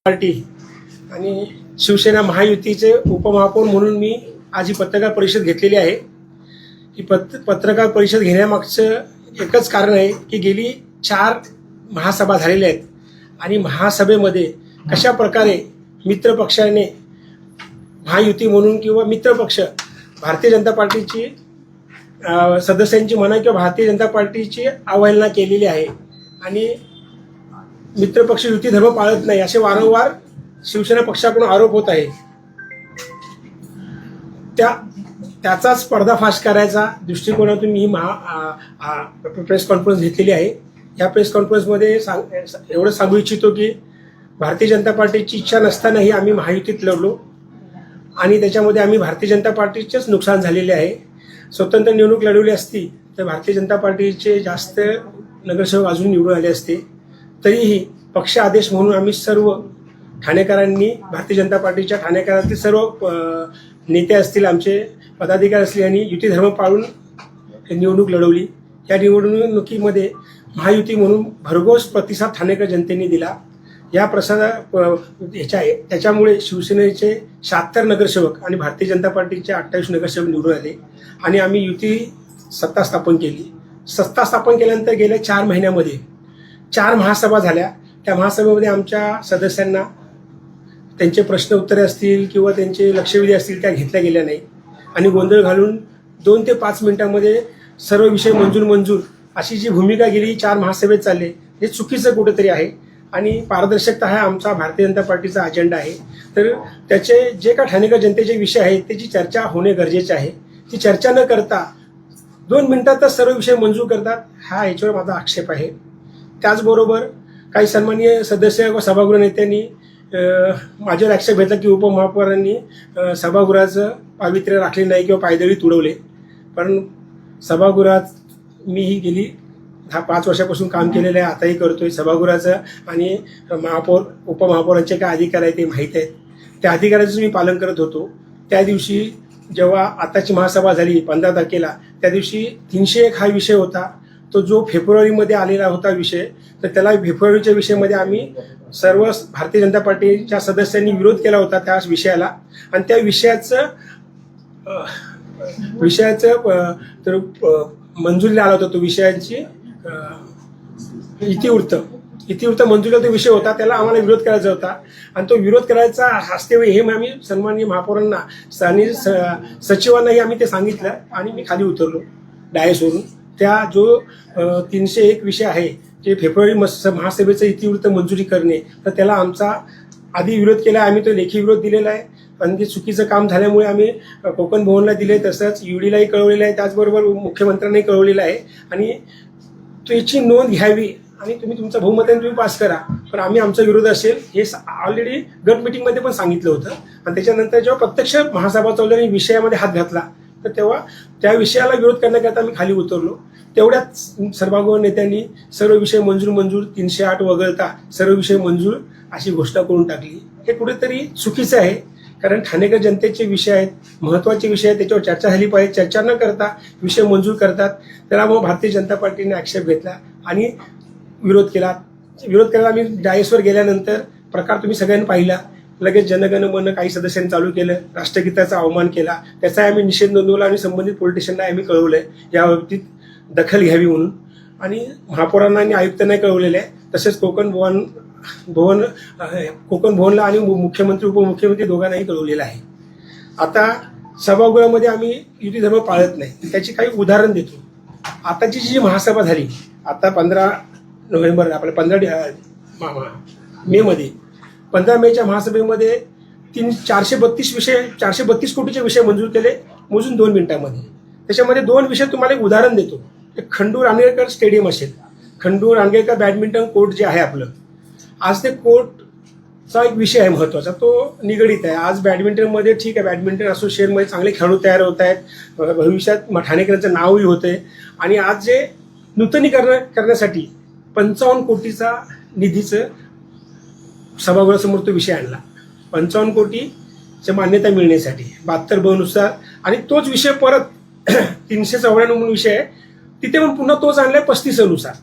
Party आणि शिवसेना महायुतीचे उपमहापौर म्हणून मी आज ही पत्रकार परिषद घेतलेली आहे. ही पत्रकार परिषद घेण्यामागचं एकच कारण आहे की गेली 4 महासभा झालेल्या आहेत आणि महासभेमध्ये कशा प्रकारे मित्रपक्षाने महायुती म्हणून किंवा मित्रपक्ष भारतीय जनता पार्टीची सदस्यांची म्हणा किंवा भारतीय जनता पार्टीची अवहेलना केलेली आहे आणि मित्रपक्ष युती धर्म पाळत नाही असे वारंवार शिवसेना पक्षाकडून आरोप होत आहे. त्याचाच पर्दाफाश करायचा दृष्टिकोनातून मी प्रेस कॉन्फरन्स घेतलेली आहे. या प्रेस कॉन्फरन्समध्ये एवढं सांगू इच्छितो की भारतीय जनता पार्टीची इच्छा नसतानाही आम्ही महायुतीत लढलो आणि त्याच्यामध्ये आम्ही भारतीय जनता पार्टीचेच नुकसान झालेले आहे. स्वतंत्र निवडणूक लढवली असती तर भारतीय जनता पार्टीचे जास्त नगरसेवक अजून निवडून आले असते. तरीही पक्ष आदेश म्हणून आम्ही सर्व ठाणेकरांनी भारतीय जनता पार्टीच्या ठाणेकरातील सर्व नेते असतील, आमचे पदाधिकारी असतील यांनी युती धर्म पाळून निवडणूक लढवली. या निवडणुकीमध्ये महायुती म्हणून भरघोस प्रतिसाद ठाणेकर जनतेने दिला. या त्याच्यामुळे शिवसेनेचे 76 नगरसेवक आणि भारतीय जनता पार्टीचे 28 नगरसेवक निवडून आले आणि आम्ही युती सत्ता स्थापन केली. सत्ता स्थापन केल्यानंतर गेल्या 4 महिन्यामध्ये 4 महासभा झाल्या. त्या महासभेमध्ये आमच्या सदस्यांना त्यांचे प्रश्न उत्तरे असतील किंवा त्यांचे लक्षवेधी असतील त्या घेतल्या गेल्या नाही आणि गोंधळ घालून 2 ते 5 मिनिटांमध्ये सर्व विषय मंजूर अशी जी भूमिका गेली 4 महासभेत चालले हे चुकीचं कुठेतरी आहे आणि पारदर्शकता हा आमचा भारतीय जनता पार्टीचा अजेंडा आहे. तर त्याचे जे का ठाणेकर जनतेचे विषय आहेत त्याची चर्चा होणे गरजेचे आहे. ती चर्चा न करता 2 मिनिटातच सर्व विषय मंजूर करतात हा याच्यावर माझा आक्षेप आहे. त्याचबरोबर काही सन्माननीय सदस्य व सभागृह नेत्यांनी माझ्यावर आक्षेप घेतला की उपमहापौरांनी सभागृहाचं पावित्र्य राखले नाही किंवा पायदळी तुडवले. पण सभागृहात मीही गेली 5 वर्षापासून काम केलेलं आहे, आताही करतोय. सभागृहाचं आणि उपमहापौरांचे काय अधिकार आहे ते माहीत आहेत. त्या अधिकाराचं मी पालन करत होतो. त्या दिवशी जेव्हा आताची महासभा झाली 15 तारखेला त्या दिवशी 301 हा विषय होता. तो जो फेब्रुवारीमध्ये आलेला होता विषय, तर त्याला फेब्रुवारीच्या विषयामध्ये आम्ही सर्व भारतीय जनता पार्टीच्या सदस्यांनी विरोध केला होता त्या विषयाला आणि त्या विषयाचं मंजुरी आला होता. तो विषयाची इतिवृत्त मंजुरीला तो विषय होता, त्याला आम्हाला विरोध करायचा होता आणि तो विरोध करायचा असतेवेळी हे आम्ही सन्माननीय महापौरांना आणि सचिवांनाही आम्ही ते सांगितलं आणि मी खाली उतरलो डायसवरून. त्या जो 301 विषय आहे जे फेब्रुवारी महासभेचं इतिवृत्त मंजुरी करणे, तर त्याला आमचा आधी विरोध केला. आम्ही तो लेखी विरोध दिलेला आहे आणि ते चुकीचं काम झाल्यामुळे आम्ही कोकण भवनला दिले, तसंच UDलाही कळवलेलं आहे, त्याचबरोबर मुख्यमंत्र्यांनाही कळवलेलं आहे आणि त्याची नोंद घ्यावी आणि तुम्ही तुमचं बहुमताने तुम्ही पास करा. पण आम्ही आमचा विरोध असेल हे ऑलरेडी गट मिटिंगमध्ये पण सांगितलं होतं आणि त्याच्यानंतर जेव्हा प्रत्यक्ष महासभा चालवल्याने विषयामध्ये हात घातला तर तेव्हा त्या विषयाला विरोध करण्याकरता मी खाली उतरलो. तेवढ्याच सभागृह नेत्यांनी सर्व विषय मंजूर 308 वगळता सर्व विषय मंजूर अशी घोषणा करून टाकली. हे कुठेतरी चुकीचं आहे, कारण ठाणेकर जनतेचे विषय आहेत, महत्त्वाचे विषय आहेत, त्याच्यावर चर्चा झाली पाहिजे. चर्चा न करता विषय मंजूर करतात. त्याला मग भारतीय जनता पार्टीने आक्षेप घेतला आणि विरोध केला. विरोध करायला आम्ही डायसवर गेल्यानंतर प्रकार तुम्ही सगळ्यांनी पाहिला. लगेच जनगण मन काही सदस्यांनी चालू केलं, राष्ट्रगीताचा अवमान केला. त्याचा आम्ही निषेध नोंदवला आणि संबंधित पोलिटिशियनला आम्ही कळवलंय या बाबतीत दखल घ्यावी म्हणून आणि महापौरांना आणि आयुक्तांना कळवलेलं आहे. तसेच कोकण भवनला आणि मुख्यमंत्री उपमुख्यमंत्री दोघांनाही कळवलेलं आहे. आता सभागृहामध्ये आम्ही युती धर्म पाळत नाही त्याची काही उदाहरण देतो. आताची जी महासभा झाली आता 15 नोव्हेंबर आपल्या 15 मेमध्ये 15 मेच्या महासभेमध्ये 432 कोटीचे विषय मंजूर केले मोजून 2 मिनिटांमध्ये. त्याच्यामध्ये 2 विषय तुम्हाला एक उदाहरण देतो. खंडू रानगेकर स्टेडियम असेल, खंडू रानगेकर बॅडमिंटन कोर्ट जे आहे आपलं, आज ते कोर्टचा एक विषय आहे महत्त्वाचा, तो निगडीत आहे. आज बॅडमिंटनमध्ये ठीक आहे, बॅडमिंटन असोसिएशनमध्ये चांगले खेळाडू तयार होत आहेत, भविष्यात ठाणेकरांचं नावही होतंय आणि आज जे नूतनीकरण करण्यासाठी 55 कोटीचा निधीचं सभागृहासमोर तो विषय आणला. 55 कोटीची मान्यता मिळण्यासाठी 72 नुसार आणि तोच विषय परत 394 म्हणून विषय आहे, तिथे पण पुन्हा तोच आणलाय 35 नुसार.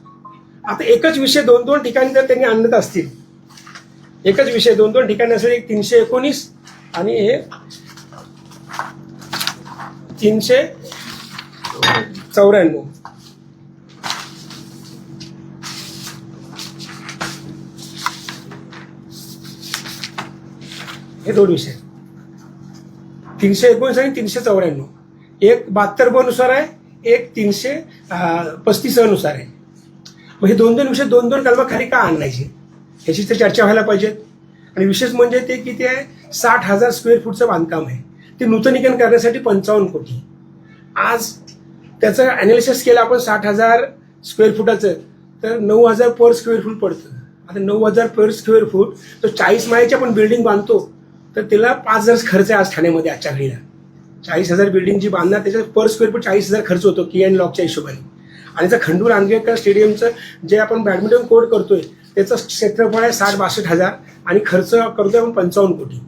आता एकच विषय 2-2 ठिकाणी जर त्यांनी आणत असतील एकच विषय 2-2 ठिकाणी असेल. एक 319 आणि हे 394. हे 2 विषय 319 आणि 394. एक 72 नुसार आहे, एक 335 नुसार आहे. मग हे 2-2 विषय 2-2 कलम खाली का आणायचे ह्याची तर चर्चा व्हायला पाहिजेत. आणि विशेष म्हणजे ते किती आहे, 60,000 स्क्वेअर फूटचं बांधकाम आहे. ते नूतनीकरण करण्यासाठी 55 कोटी. आज त्याचं अनालिसिस केलं आपण 60,000 स्क्वेअर फुटाचं तर 9,000 पर स्क्वेअर फूट पडतं. आता 9,000 पर स्क्वेअर फूट तो 40 माळ्याची आपण बिल्डिंग बांधतो तर त्याला 5,000 खर्च आहे आज ठाण्यामध्ये. आजच्या घडीला 40,000 बिल्डिंग जी बांधणार त्याच्यात पर स्क्वेअर फूट 40,000 खर्च होतो की अँड लॉकच्या हिशोबाने. आणि जर खंडूर आंबेडकर स्टेडियमचं जे आपण बॅडमिंटन कोर्ट करतोय त्याचं क्षेत्रफळ आहे 60-62,000 आणि खर्च करतोय आपण 55 कोटी.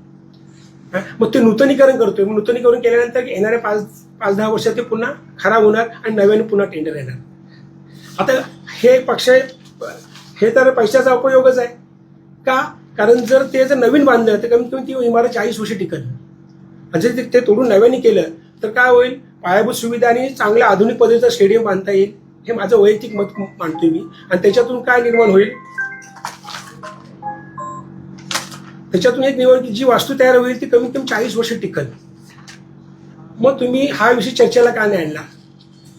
मग ते नूतनीकरण करतोय. मग नूतनीकरण केल्यानंतर येणाऱ्या 5-10 वर्षात ते पुन्हा खराब होणार आणि नव्याने पुन्हा टेंडर येणार. आता हे पक्ष हे तर पैशाचा उपयोगच आहे का, कारण जर ते जर नवीन बांधलं तर कमीत कमी ती इमारत 40 वर्ष टिकल. आणि जर ते तोडून नव्याने केलं तर काय होईल, पायाभूत सुविधा आणि चांगल्या आधुनिक पद्धतीचं स्टेडियम बांधता येईल. हे माझं वैयक्तिक मत मानतोय मी. आणि त्याच्यातून काय निर्माण होईल, त्याच्यातून एक निवड जी वास्तू तयार होईल ती कमीत कमी 40 वर्ष टिकल. मग तुम्ही हा विषय चर्चेला का नाही आणला?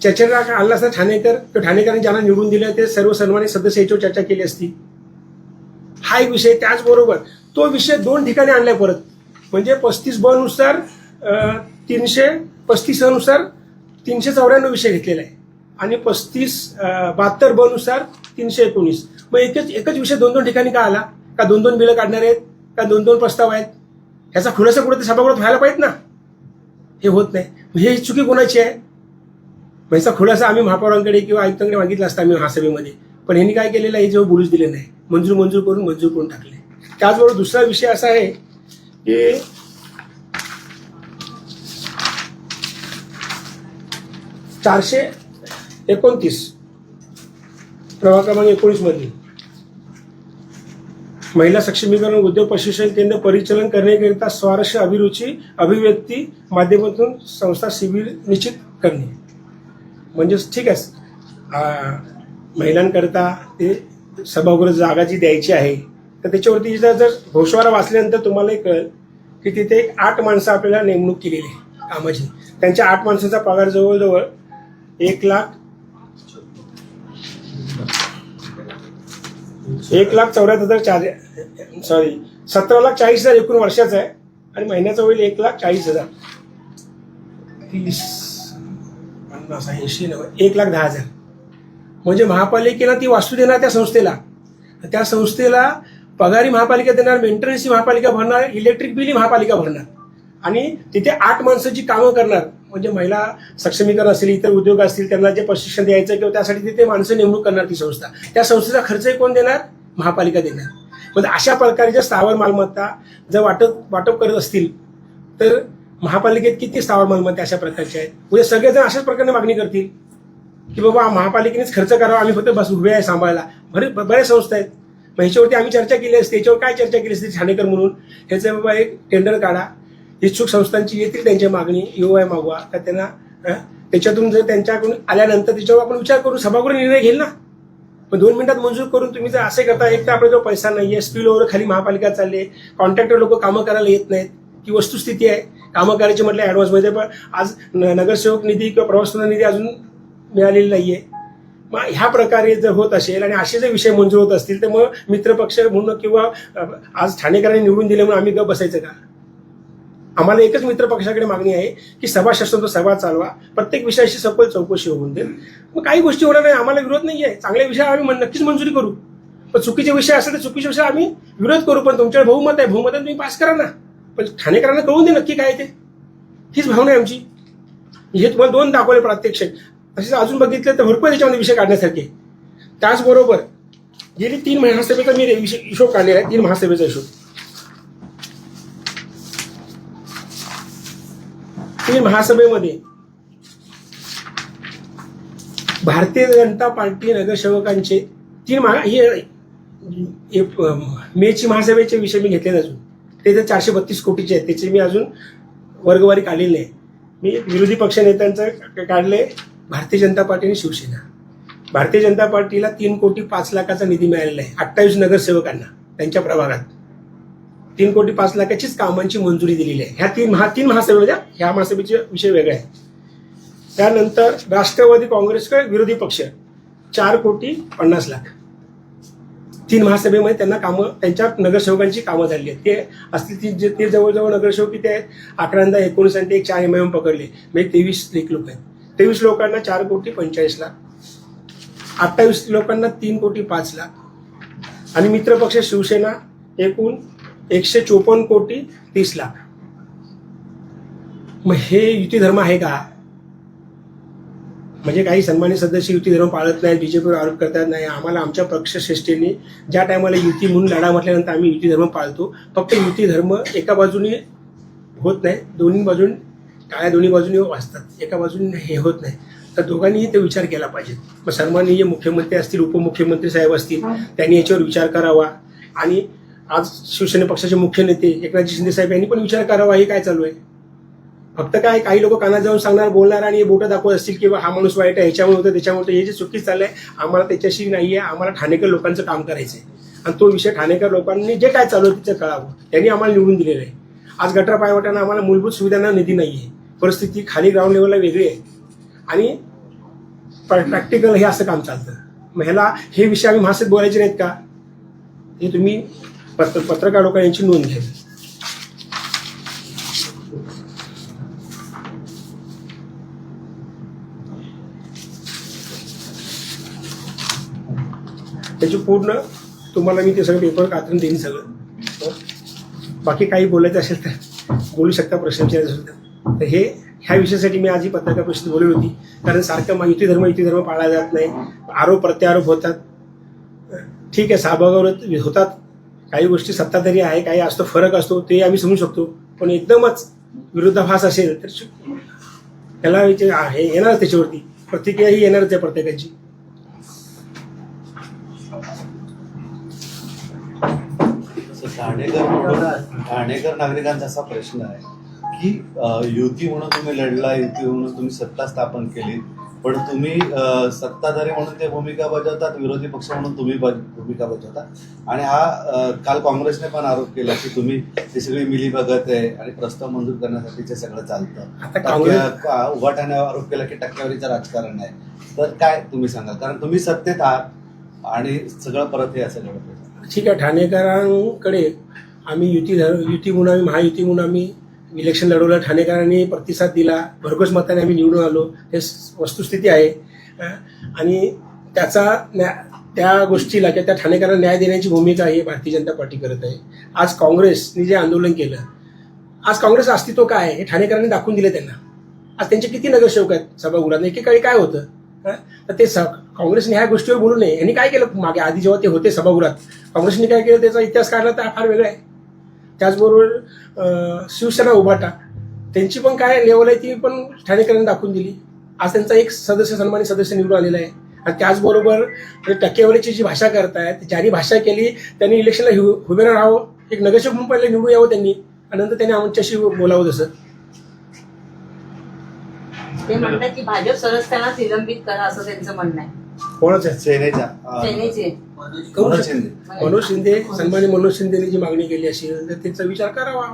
चर्चेला का आणला असता ठाणेकरांनी ज्यांना निवडून दिलं ते सर्व सन्मानित सदस्य याच्यावर चर्चा केली असती. हा एक विषय. त्याचबरोबर तो विषय 2 ठिकाणी आणलाय परत. म्हणजे 35 ब नुसार 335 नुसार 394 विषय घेतलेला आहे आणि 72 ब नुसार 319. मग एकच विषय 2-2 ठिकाणी का आला? का 2-2 बिलं काढणार आहेत, का 2-2 प्रस्ताव आहेत? ह्याचा खुलासा कुठे ते सभागृहात व्हायला पाहिजेत ना. हे होत नाही. हे चुकी कोणाची आहे? ह्याचा खुलासा आम्ही महापौरांकडे किंवा आयुक्तांकडे मागितला असता आम्ही महासभेमध्ये, पण ह्यांनी काय केलेलं आहे, जेव्हा बोलूच दिले नाही, मंजूर करून टाकले. त्याचबरोबर दुसरा विषय असा आहे की 429 प्रभाग क्रमांक 19 मध्ये महिला सक्षमीकरण उद्योग प्रशिक्षण केंद्र परिचालन करण्याकरिता स्वारस्य अभिरुची अभिव्यक्ती माध्यमातून संस्था शिबिर निश्चित करणे. म्हणजे ठीक आहे, महिलांकरता ते सभागृह जागा जी द्यायची आहे तर त्याच्यावरती जर घोषवारा वाचल्यानंतर तुम्हाला कळेल की तिथे 8 माणसं आपल्याला नेमणूक केलेली आहे कामाची. त्यांच्या 8 माणसांचा पगार जवळजवळ 17,40,000 एकूण वर्षाचा आहे आणि महिन्याचा होईल 1,40,000. 1,10,000 म्हणजे महापालिकेला ती वास्तू देणार त्या संस्थेला पगारी महापालिका देणार, मेंटेनन्सची महापालिका भरणार, इलेक्ट्रिक बिल महापालिका भरणार आणि तिथे 8 माणसाची कामं करणार. म्हणजे महिला सक्षमीकरण असेल, इतर उद्योग असतील, त्यांना जे प्रशिक्षण द्यायचं किंवा त्यासाठी तिथे माणसं नेमणूक करणार ती संस्था. त्या संस्थेचा खर्चही कोण देणार? महापालिका देणार. म्हणजे अशा प्रकारच्या स्थावर मालमत्ता जर वाटप करत असतील तर महापालिकेत किती स्थावर मालमत्ता अशा प्रकारच्या आहेत? म्हणजे सगळेजण अशाच प्रकारे मागणी करतील की बाबा महापालिकेनेच खर्च करावा, आम्ही फक्त बस उभे आहे सांभाळायला. बऱ्याच संस्था आहेत. मग ह्याच्यावरती आम्ही चर्चा केली असते. त्याच्यावर काय चर्चा केली असते? ठाणेकर म्हणून ह्याचं बाबा एक टेंडर काढा, इच्छुक संस्थांची येतील त्यांच्या मागणी, EOI मागवा का त्यांना, त्याच्यातून जर त्यांच्याकडून आल्यानंतर त्याच्यावर आपण विचार करून सभागृह निर्णय घेईल ना. पण 2 मिनिटात मंजूर करून तुम्ही जर असे करता, एक तर आपल्याजवळ पैसा नाहीये, स्पिल ओव्हर खाली महापालिका चालले, कॉन्ट्रॅक्टर लोक कामं करायला येत नाहीत, की वस्तुस्थिती आहे. कामं करायची म्हटलं ॲडव्हान्समध्ये, पण आज नगरसेवक निधी किंवा प्रवासस्थान निधी अजून मिळालेली नाहीये. मग ह्या प्रकारे जर होत असेल आणि असे जर विषय मंजूर होत असतील तर मग मित्रपक्ष म्हणून किंवा आज ठाणेकरांनी निवडून दिले म्हणून आम्ही गप बसायचं का? आम्हाला एकच मित्रपक्षाकडे मागणी आहे की सभा चालवा, प्रत्येक विषयाशी सखोल चौकशी होऊन दे. मग काही गोष्टी होणार नाही, आम्हाला विरोध नाही आहे. चांगल्या विषय आम्ही नक्कीच मंजुरी करू, पण चुकीचे विषय असेल तर चुकीचे विषय आम्ही विरोध करू. पण तुमच्याकडे बहुमत आहे, बहुमतात तुम्ही पास करा ना, पण ठाणेकरांना कळून दे नक्की काय ते. हीच भावना आहे आमची. हे तुम्हाला 2 दाखवले प्रात्यक्षिक, तसेच अजून बघितलं तर भरपूर याच्यामध्ये विषय काढण्यासारखे. त्याचबरोबर गेली 3 महासभेचा मी हिशोब काढलेला आहे. 3 महासभेचा हिशोब. 3 महासभेमध्ये भारतीय जनता पार्टी नगरसेवकांचे मेची महासभेचे विषय मी घेतले अजून ते तर 432 कोटीचे आहेत, त्याचे मी अजून वर्गवारी काढलेली नाही. मी विरोधी पक्षनेत्यांचं काढले, भारतीय जनता पार्टी आणि शिवसेना. भारतीय जनता पार्टीला 3,05,00,000चा निधी मिळालेला आहे 28 नगरसेवकांना त्यांच्या प्रभागात. 3,05,00,000चीच कामांची मंजुरी दिलेली आहे. ह्या तीन महासभेमध्ये, ह्या महासभेचे विषय वेगळे आहे. त्यानंतर राष्ट्रवादी काँग्रेसकडे विरोधी पक्ष 4,50,00,000. 3 महासभेमध्ये त्यांना कामं, त्यांच्या नगरसेवकांची कामं झाली आहेत. ते असतील ते जवळजवळ नगरसेवक किती आहेत, 11, 19 आणि ते 4 MIM पकडले, म्हणजे 23 लोक आहेत. 23 लोकांना 4,45,00,000, 28 लोकांना 3,05,00,000 आणि मित्रपक्ष शिवसेना एकूण 154,30,00,000. मग हे युती धर्म आहे का? म्हणजे काही सन्मानित सदस्य युती धर्म पाळत नाहीत, बीजेपीवर आरोप करतात. नाही, आम्हाला आमच्या पक्षश्रेष्ठींनी ज्या टायमाला युती म्हणून लढा म्हटल्यानंतर आम्ही युती धर्म पाळतो. फक्त युती धर्म एका बाजूने होत नाही, दोन्ही बाजून टाळ्या दोन्ही बाजूने वाजतात, एका बाजूने हे होत नाही. तर दोघांनीही ते विचार केला पाहिजे. मग सन्माननीय मुख्यमंत्री असतील, उपमुख्यमंत्री साहेब असतील, त्यांनी याच्यावर विचार करावा. आणि आज शिवसेना पक्षाचे मुख्य नेते एकनाथजी शिंदे साहेब यांनी पण विचार करावा, हे काय चालू आहे. फक्त काय काही लोक कानात जाऊन सांगणार, बोलणार आणि बोटं दाखवत असतील किंवा हा माणूस वाईट आहे, ह्याच्यामुळे होतं त्याच्यामुळे होतं. हे जे चुकीच चाललंय, आम्हाला त्याच्याशी नाहीये. आम्हाला ठाणेकर लोकांचं काम करायचंय आणि तो विषय ठाणेकर लोकांनी जे काय चालू आहे तिचं कळावं. त्यांनी आम्हाला निवडून दिलेलं आहे. आज गटर पायवाटांना आम्हाला मूलभूत सुविधांना निधी नाहीये. परिस्थिती खाली ग्राउंड लेवलला वेगळी आहे आणि प्रॅक्टिकल हे असं काम चालतं. मग ह्याला हे विषय आम्ही महासभेत बोलायचे नाहीत का? हे तुम्ही पत्रकार लोकांनी यांची नोंद घ्यावी. त्याची पूर्ण तुम्हाला मी ते सगळं पेपर काढून देईन सगळं. बाकी काही बोलायचं असेल तर बोलू शकता, प्रश्न विचारायचे असेल तर. हे ह्या विषयासाठी मी आज ही पत्रकार परिषद बोलवली होती. कारण सारखं युती धर्म पाळला जात नाही, आरोप प्रत्यारोप होतात. ठीक आहे, सहभागावर होतात, काही गोष्टी सत्ताधारी आहे, काही असतो, फरक असतो, ते आम्ही समजू शकतो. पण एकदमच विरोधाभास असेल तर त्याला हे येणार, त्याच्यावरती प्रतिक्रिया ही येणारच आहे प्रत्येकाची. ठाणेकर नागरिकांचा असा प्रश्न आहे की युती म्हणून तुम्ही लढला, युती म्हणून तुम्ही सत्ता स्थापन केली, पण तुम्ही सत्ताधारी म्हणून ते भूमिका बजावतात, विरोधी पक्ष म्हणून तुम्ही भूमिका बजावता. आणि हा काल काँग्रेसने पण आरोप केला की तुम्ही ती सगळी मिलीभगत आहे आणि प्रस्ताव मंजूर करण्यासाठीचे सगळं चालतं. उभाटाने आरोप केला की टक्केवारीचं राजकारण आहे. तर काय तुम्ही सांगाल, कारण तुम्ही सत्तेत आहात आणि सगळं परत हे असं घडत. ठीक आहे, ठाणेकरांकडे आम्ही युती म्हणून आम्ही महायुती म्हणून आम्ही इलेक्शन लढवलं, ठाणेकरांनी प्रतिसाद दिला, भरघोस मताने आम्ही निवडून आलो, हे वस्तुस्थिती आहे. आणि त्या गोष्टीला किंवा त्या ठाणेकरांना न्याय देण्याची भूमिका ही भारतीय जनता पार्टी करत आहे. आज काँग्रेसने जे आंदोलन केलं, आज काँग्रेस अस्तित्व काय आहे हे ठाणेकरांनी दाखवून दिले त्यांना. आज त्यांचे किती नगरसेवक आहेत सभागृहात, एकेकाळी काय होतं. तर ते काँग्रेसने ह्या गोष्टीवर बोलू नये. यांनी काय केलं मागे, आधी जेव्हा ते होते सभागृहात, काँग्रेसने काय केलं त्याचा इतिहास काढला तर फार वेगळा आहे. त्याचबरोबर शिवसेना उभाटा, त्यांची पण काय लेवल आहे ती पण ठाणेकरांनी दाखवून दिली. आज त्यांचा एक सन्मानित सदस्य निवडून आलेला आहे. आणि त्याचबरोबर टक्केवारीची जी भाषा करतायत, ज्यांनी भाषा केली त्यांनी इलेक्शनला उभे राहावं, एक नगरसेवक म्हणून पहिले निवडून यावं त्यांनी, आणि नंतर त्यांनी आमच्याशी बोलावं. जसं ते म्हणतात की भाजप सदस्यांना निलंबित करा, असं त्यांचं म्हणणं आहे. कोणाचं आहे? सेनेचे मनोज शिंदे, सन्माननीय मनोज शिंदेनी जी मागणी केली असेल तर त्याचा विचार करावा.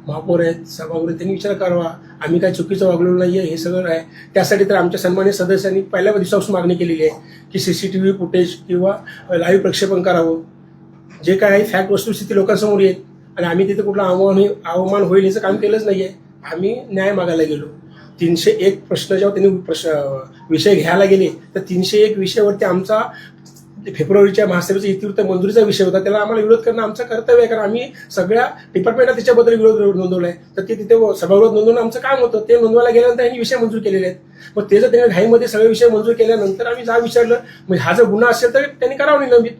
महापौर आहेत, सभागृह, त्यांनी विचार करावा. आम्ही काय चुकीचं वागलेलो नाहीये, हे सगळं आहे. त्यासाठी तर आमच्या सन्मानित सदस्यांनी पहिल्या दिवसापासून मागणी केलेली आहे की CCTV फुटेज किंवा लाईव्ह प्रक्षेपण करावं. जे काय आहे फॅक्ट वस्तुस्थिती लोकांसमोर येत, आणि आम्ही तिथे कुठला अवमान होईल याचं काम केलंच नाहीये. आम्ही न्याय मागायला गेलो. 301 प्रश्न जेव्हा त्यांनी विषय घ्यायला गेले तर 301 विषयावरती आमचा फेब्रुवारीच्या महासभेचा इतिवृत्त मंजुरीचा विषय होता. त्याला आम्हाला विरोध करणं आमचं कर्तव्य आहे, कारण आम्ही सगळ्या डिपार्टमेंटला त्याच्याबद्दल विरोध नोंदवलाय. तर ते तिथे सभागृहात नोंदवणं आमचं काम होतं. ते नोंदवायला गेल्यानंतर यांनी विषय मंजूर केलेले आहेत. मग ते जर त्यांनी घाईमध्ये सगळे विषय मंजूर केल्यानंतर आम्ही जा विचारलं, म्हणजे हा जर गुन्हा असेल तर त्यांनी करावं निलंबित.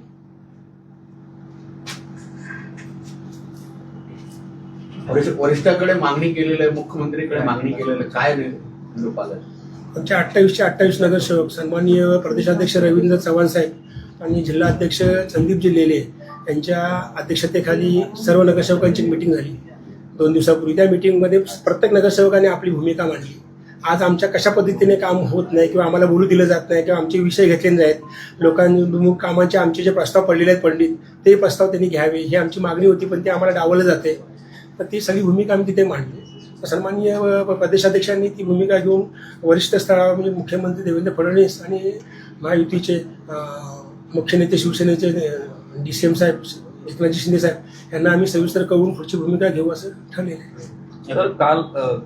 वरिष्ठाकडे मागणी केलेलं आहे, मुख्यमंत्रीकडे मागणी केलेलं आहे, काय निरोप आमच्या 28 नगरसेवक, सन्माननीय प्रदेशाध्यक्ष रवींद्र चव्हाण साहेब आणि जिल्हाध्यक्ष संदीपजी लेले त्यांच्या अध्यक्षतेखाली सर्व नगरसेवकांची मीटिंग झाली 2 दिवसापूर्वी. त्या मीटिंगमध्ये प्रत्येक नगरसेवकाने आपली भूमिका मांडली. आज आमच्या कशा पद्धतीने काम होत नाही किंवा आम्हाला बोलू दिलं जात नाही किंवा आमचे विषय घेतले नाहीत, लोकांमुख कामाचे आमचे जे प्रस्ताव पडलेले आहेत पंडित, ते प्रस्ताव त्यांनी घ्यावे ही आमची मागणी होती, पण ते आम्हाला डावललं जाते. तर ती सगळी भूमिका आम्ही तिथे मांडली. सन्माननीय प्रदेशाध्यक्षांनी ती भूमिका घेऊन वरिष्ठ स्तरावर म्हणजे मुख्यमंत्री देवेंद्र फडणवीस आणि महायुतीचे मुख्य नेते शिवसेनेचे DCM साहेब एकनाथजी शिंदे साहेब यांना आम्ही सविस्तर कळवून पुढची भूमिका घेऊ असं ठरलेलं आहे. तर काल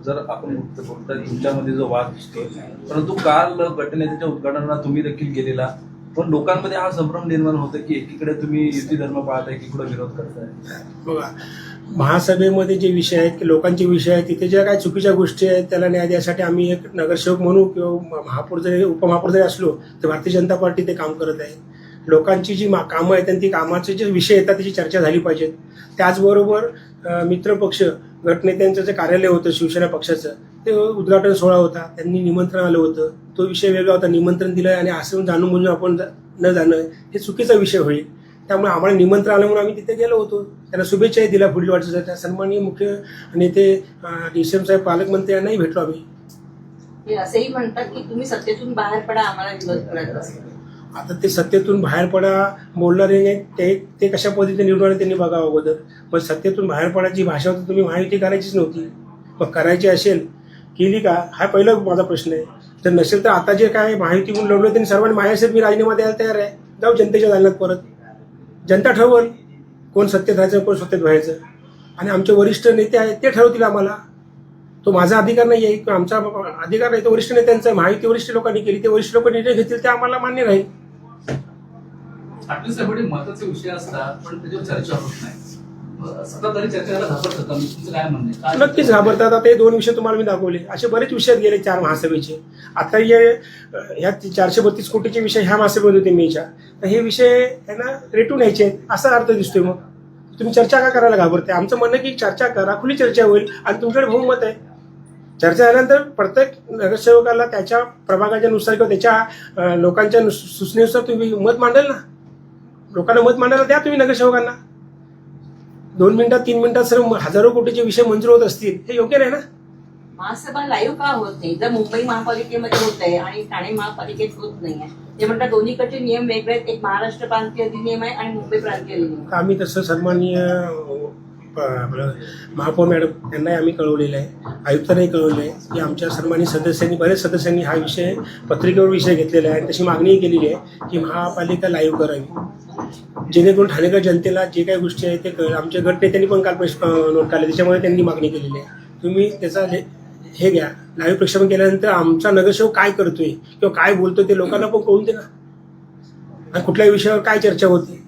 जर आपण फक्त तुमच्यामध्ये जो वाद दिसतोय, परंतु काल गटनेत्याच्या उद्घाटनाला तुम्ही देखील गेलेला, पण लोकांमध्ये हा संभ्रम निर्माण होतो की एकीकडे तुम्ही युती धर्म पाहताय, एकीकडे विरोध करताय. बघा, महासभेमध्ये जे विषय आहेत की लोकांचे विषय आहेत, तिथे ज्या काही चुकीच्या गोष्टी आहेत त्याला न्याय द्यायसाठी आम्ही एक नगरसेवक म्हणू किंवा महापौर जरी उपमहापौर जरी असलो तर भारतीय जनता पार्टी ते काम करत आहे. लोकांची जी कामं आहेत आणि ती कामाचे जे विषय येतात त्याची चर्चा झाली पाहिजे. त्याचबरोबर मित्रपक्ष गटनेत्यांचं जे कार्यालय होतं शिवसेना पक्षाचं, ते उद्घाटन सोहळा होता, त्यांनी निमंत्रण आलं होतं, तो विषय वेगळा होता. निमंत्रण दिलं आणि असं जाणून बुजून आपण न जाणं हे चुकीचा विषय होईल. त्यामुळे आम्हाला निमंत्रण आलं म्हणून आम्ही तिथे गेलो होतो. त्यांना शुभेच्छाही दिल्या पुढील वाटचालीसाठी. सन्माननीय मुख्य नेते DCM साहेब पालकमंत्री यांनाही भेटलो आम्ही. ते असेही म्हणतात की तुम्ही सत्तेतून बाहेर पडा, आम्हाला विरोध करायचा असेल. आता ते सत्तेतून बाहेर पडा बोलणारे ते कशा पद्धतीने निवडून आले त्यांनी बघावं अगोदर. मग सत्तेतून बाहेर पडायची भाषा होती, तुम्ही महायुती करायचीच नव्हती. मग करायची असेल केली का, हा पहिला माझा प्रश्न आहे. जर नसेल तर आता जे काय महायुती म्हणून लढलो त्यांनी सर्वांनी माझ्यासाठी मी राजीनामा द्यायला तयार आहे. जाऊ जनतेच्या दालनात परत, जनता ठरवल कोण सत्तेत राहायचं कोण सत्तेत व्हायचं. आणि आमचे वरिष्ठ नेते आहेत ते ठरवतील आम्हाला. तो माझा अधिकार नाही आहे किंवा आमचा अधिकार नाही, तो वरिष्ठ नेत्यांचा. महायुती वरिष्ठ लोकांनी केली, ते वरिष्ठ लोक निर्णय घेतील ते आम्हाला मान्य राहील. आपल्यासाठी महत्वाचे विषय असतात पण त्याच्यावर चर्चा होत नाही. सत्ताधारी चर्चेला घाबरतात, तुमचं काय म्हणणं आहे? नक्कीच घाबरतात. आता हे 2 विषय तुम्हाला मी दाखवले, असे बरेच विषय गेले 4 महासभेचे. आता ह्या 432 कोटीचे विषय ह्या महासभेत होते मेच्या, तर हे विषय त्यांना रेटून यायचे आहेत असा अर्थ दिसतोय. मग तुम्ही चर्चा का करायला घाबरते? आमचं म्हणणं की चर्चा करा, खुली चर्चा होईल आणि तुमच्याकडे बहुमत आहे. चर्चा झाल्यानंतर प्रत्येक नगरसेवकाला त्याच्या प्रभागाच्या नुसार किंवा त्याच्या लोकांच्या सूचनेनुसार तुम्ही मत मांडाल ना. लोकांना मत मांडायला द्या तुम्ही नगरसेवकांना. 2 मिनिटात 3 मिनिटात सर्व हजारो कोटीचे विषय मंजूर होत असतील, हे योग्य नाही ना. महासभा लाईव्ह का होत नाही? जर मुंबई महापालिकेमध्ये होत आहे आणि ठाणे महापालिकेत होत नाहीये, ते म्हणतात दोन्हीकडचे नियम वेगळे आहेत. एक महाराष्ट्र प्रांतीय अधिनियम आहे आणि मुंबई प्रांतीय अधिनियम. आम्ही तसं सन्माननीय महापौर मॅडम यांनाही आम्ही कळवलेलं आहे, आयुक्तांनाही कळवलेलं आहे की आमच्या सन्मानित सदस्यांनी बरेच सदस्यांनी हा विषय पत्रिकेवर विषय घेतलेला आहे आणि तशी मागणीही केलेली आहे की महापालिका लाईव्ह करावी, जेणेकरून ठाणेकर जनतेला जे काही गोष्टी आहेत ते कळेल. आमच्या गटनेत्यांनी पण काल नोट काढले, त्याच्यामुळे त्यांनी मागणी केलेली आहे. तुम्ही त्याचा हे घ्या, लाईव्ह प्रक्षेपण केल्यानंतर आमचा नगरसेवक काय करतोय किंवा काय बोलतोय ते लोकांना पण कळून दे ना. आणि कुठल्याही विषयावर काय चर्चा होते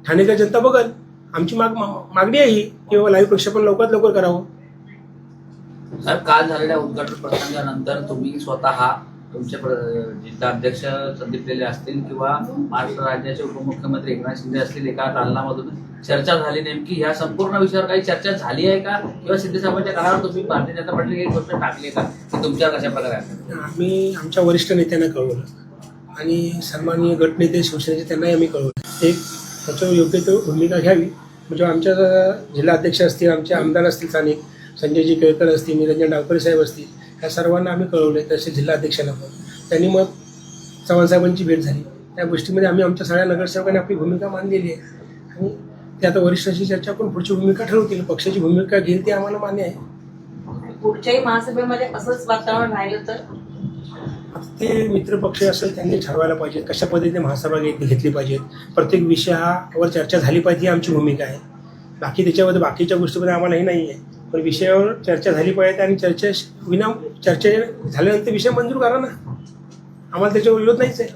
ठाणेकर जनता बघल. आमची मागणी आहे ही की लाईव्ह प्रक्षेपण लवकरात लवकर करावं. सर, काल झालेल्या उद्घाटन प्रसंगानंतर तुम्ही स्वतः तुमचे जिल्हा अध्यक्ष संदीप लेले असतील किंवा महाराष्ट्र राज्याचे उपमुख्यमंत्री एकनाथ शिंदे असतील, एका दालनामधून चर्चा झाली. नेमकी ह्या संपूर्ण विषयावर काही चर्चा झाली आहे का किंवा शिंदे साहेबांच्या काळावर तुम्ही भारतीय जनता पार्टीने एक गोष्ट टाकली का की तुमच्यावर कशा प्रकारे आहे? आम्ही आमच्या वरिष्ठ नेत्यांना कळवलं आणि सन्माननीय गटनेते शिवसेनेचे त्यांनाही आम्ही कळवलं. एक त्याच्यावर योग्य तो भूमिका घ्यावी. म्हणजे आमच्या जिल्हा अध्यक्ष असतील, आमचे आमदार असतील स्थानिक, संजयजी केळकर असतील, निरंजन डावकरे साहेब असतील, ह्या सर्वांना आम्ही कळवले. तसे जिल्हा अध्यक्षांना पण त्यांनी मग चव्हाण साहेबांची भेट झाली. त्या गोष्टीमध्ये आम्ही आमच्या सगळ्या नगरसेवकांनी आपली भूमिका मांडलेली आहे आणि ते आता वरिष्ठांशी चर्चा करून पुढची भूमिका ठरवतील. पक्षाची भूमिका घेईल ती आम्हाला मान्य आहे. पुढच्याही महासभेमध्ये असंच वातावरण राहिलं तर ते मित्रपक्ष असेल त्यांनी ठरवायला पाहिजे कशा पद्धतीने महासभा घेतली पाहिजेत. प्रत्येक विषयावर चर्चा झाली पाहिजे ही आमची भूमिका आहे. बाकी त्याच्यामध्ये बाकीच्या गोष्टीमध्ये आम्हाला हे नाही आहे, पण विषयावर चर्चा झाली पाहिजे आणि चर्चा झाल्यानंतर विषय मंजूर करा ना. आम्हाला त्याच्यावर विरोध नाहीच आहे.